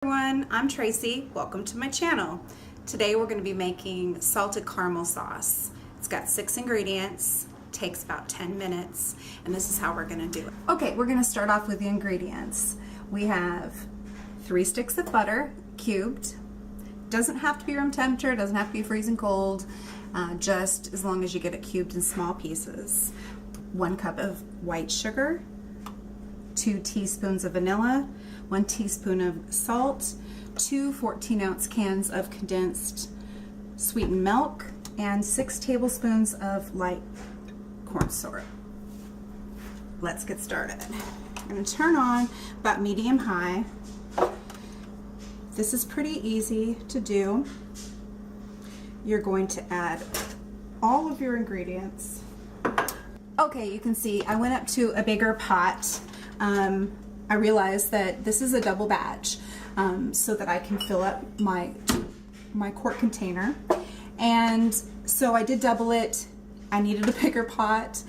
Everyone, I'm Tracy. Welcome to my channel. Today we're going to be making salted caramel sauce. It's got 6 ingredients, takes about 10 minutes, and this is how we're going to do it. Okay, we're going to start off with the ingredients. We have 3 sticks of butter, cubed. Doesn't have to be room temperature, doesn't have to be freezing cold, just as long as you get it cubed in small pieces. 1 cup of white sugar, 2 teaspoons of vanilla, 1 teaspoon of salt, 2 14-ounce cans of condensed sweetened milk, and 6 tablespoons of light corn syrup. Let's get started. I'm going to turn on about medium-high. This is pretty easy to do. You're going to add all of your ingredients. Okay, you can see I went up to a bigger pot. I realized that this is a double batch, so that I can fill up my quart container. And so I did double it. I needed a bigger pot,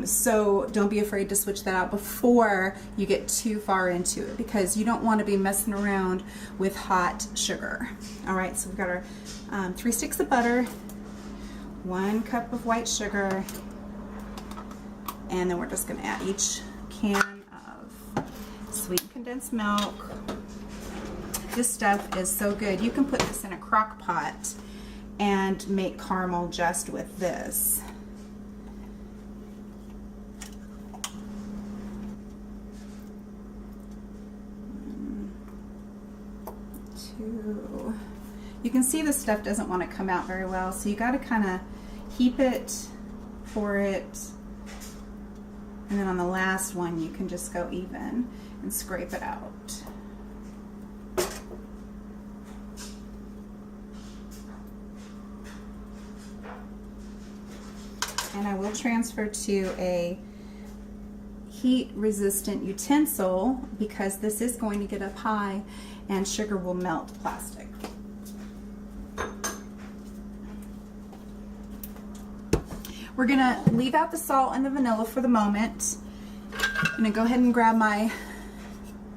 so don't be afraid to switch that out before you get too far into it, because you don't want to be messing around with hot sugar. All right, so we've got our 3 sticks of butter, 1 cup of white sugar, and then we're just going to add each can sweet condensed milk. This stuff is so good. You can put this in a crock pot and make caramel just with this. Two. You can see this stuff doesn't want to come out very well, so you got to kind of heap it, pour it, and then on the last one you can just go even and scrape it out. And I will transfer to a heat resistant utensil because this is going to get up high and sugar will melt the plastic. We're gonna leave out the salt and the vanilla for the moment. I'm gonna go ahead and grab my,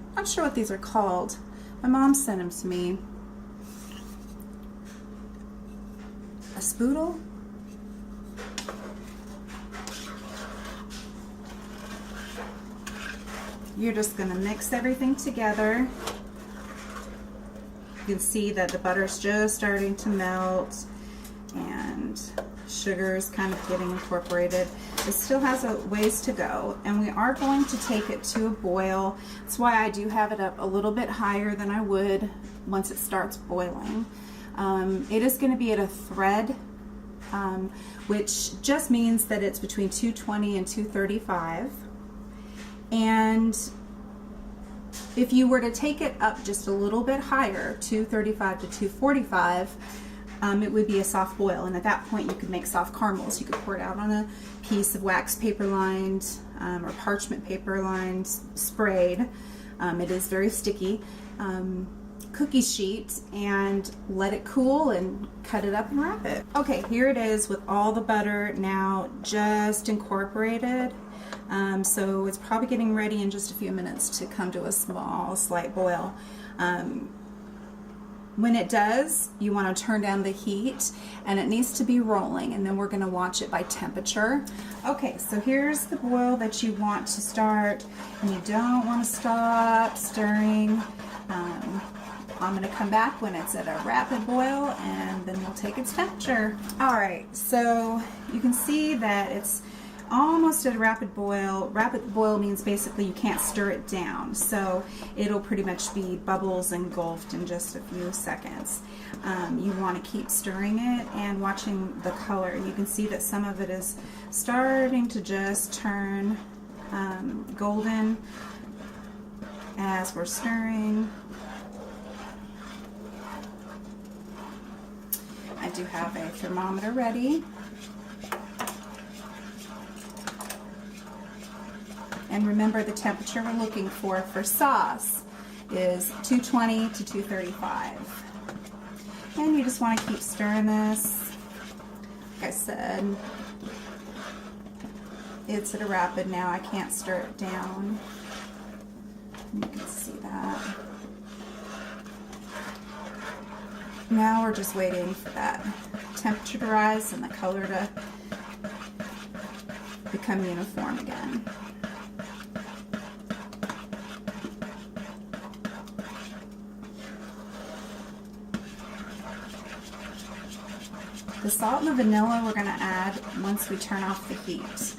I'm not sure what these are called. My mom sent them to me. A spoodle? You're just gonna mix everything together. You can see that the butter's just starting to melt and sugar is kind of getting incorporated. It still has a ways to go, and we are going to take it to a boil. That's why I do have it up a little bit higher than I would once it starts boiling. It is going to be at a thread, which just means that it's between 220 and 235. And if you were to take it up just a little bit higher, 235 to 245, it would be a soft boil, and at that point you could make soft caramels. You could pour it out on a piece of wax paper lined or parchment paper lined, sprayed. It is very sticky. Cookie sheet, and let it cool and cut it up and wrap it. Okay, here it is with all the butter now just incorporated. So it's probably getting ready in just a few minutes to come to a small, slight boil. When it does, you want to turn down the heat, and it needs to be rolling, and then we're going to watch it by temperature. Okay, so here's the boil that you want to start, and you don't want to stop stirring. I'm going to come back when it's at a rapid boil, and then we'll take its temperature. All right, so you can see that it's almost at a rapid boil. Rapid boil means basically you can't stir it down, so it'll pretty much be bubbles engulfed in just a few seconds. You want to keep stirring it and watching the color. You can see that some of it is starting to just turn golden as we're stirring. I do have a thermometer ready. And remember, the temperature we're looking for sauce is 220 to 235. And you just want to keep stirring this. Like I said, it's at a rapid now. I can't stir it down. You can see that. Now we're just waiting for that temperature to rise and the color to become uniform again. The salt and the vanilla we're going to add once we turn off the heat.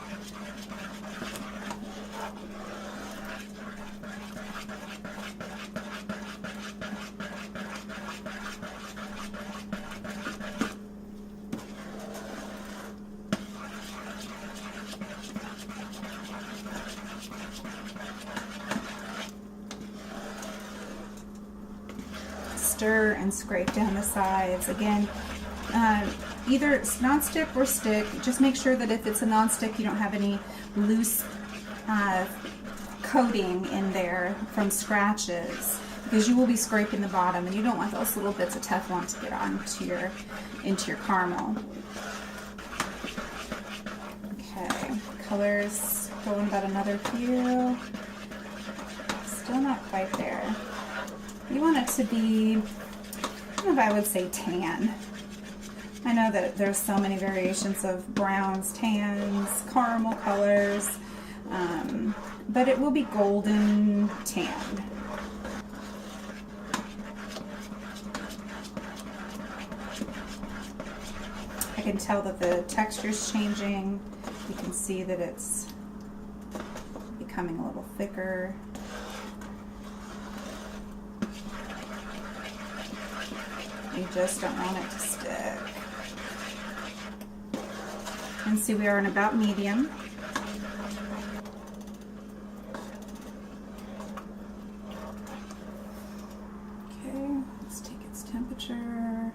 Stir and scrape down the sides. Again, either non-stick or stick. Just make sure that if it's a non-stick, you don't have any loose coating in there from scratches, because you will be scraping the bottom and you don't want those little bits of Teflon to get into your caramel. Okay, colors going about another hue. Still not quite there. You want it to be, I don't know if I would say tan. I know that there's so many variations of browns, tans, caramel colors, but it will be golden tan. I can tell that the texture is changing. You can see that it's becoming a little thicker. You just don't want it to stick. And see, we are in about medium. Okay, let's take its temperature.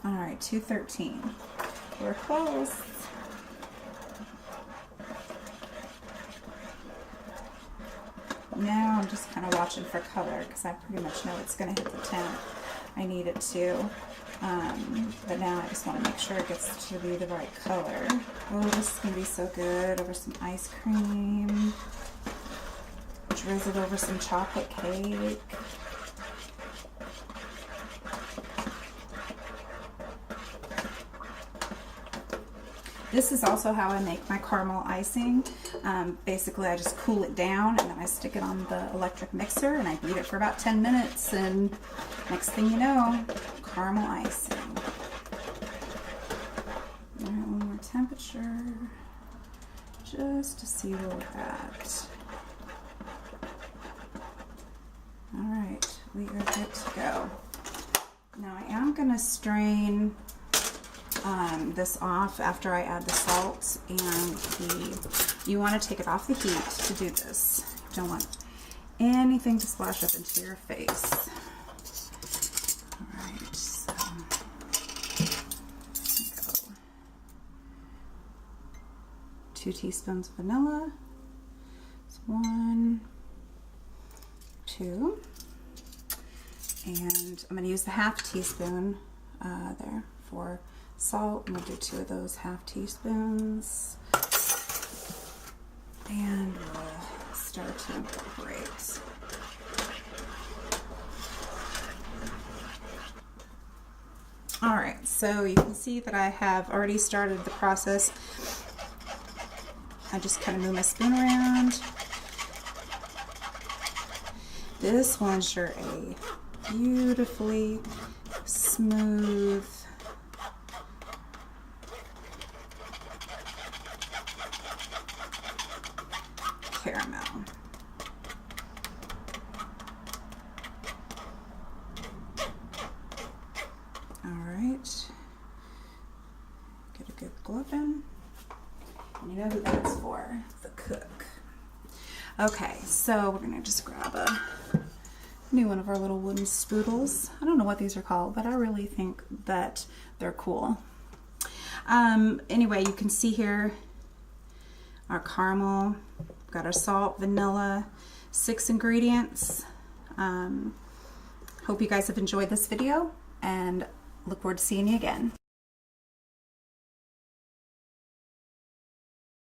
All right, 213. We're close. Now I'm just kind of watching for color because I pretty much know it's going to hit the temp I need it to. But now I just want to make sure it gets to be the right color. Oh, this is going to be so good over some ice cream. Drizzle over some chocolate cake. This is also how I make my caramel icing. Basically, I just cool it down and then I stick it on the electric mixer and I beat it for about 10 minutes, and next thing you know, caramel icing. All right, one more temperature just to see where we're at. All right, we are good to go. Now I am going to strain this off after I add the salt and you want to take it off the heat to do this. You don't want anything to splash up into your face. Alright, so go. 2 teaspoons of vanilla. It's 1, 2, and I'm going to use the ½ teaspoon there for salt. I'm going to do 2 of those ½ teaspoons. And we'll start to incorporate. Alright, so you can see that I have already started the process. I just kind of move my spoon around. This will ensure a beautifully smooth caramel. All right, get a good glove-in. And you know who that's for, the cook. Okay, so we're gonna just grab a new one of our little wooden spoodles. I don't know what these are called, but I really think that they're cool. Anyway, you can see here our caramel. We've got our salt, vanilla, 6 ingredients. Hope you guys have enjoyed this video and look forward to seeing you again.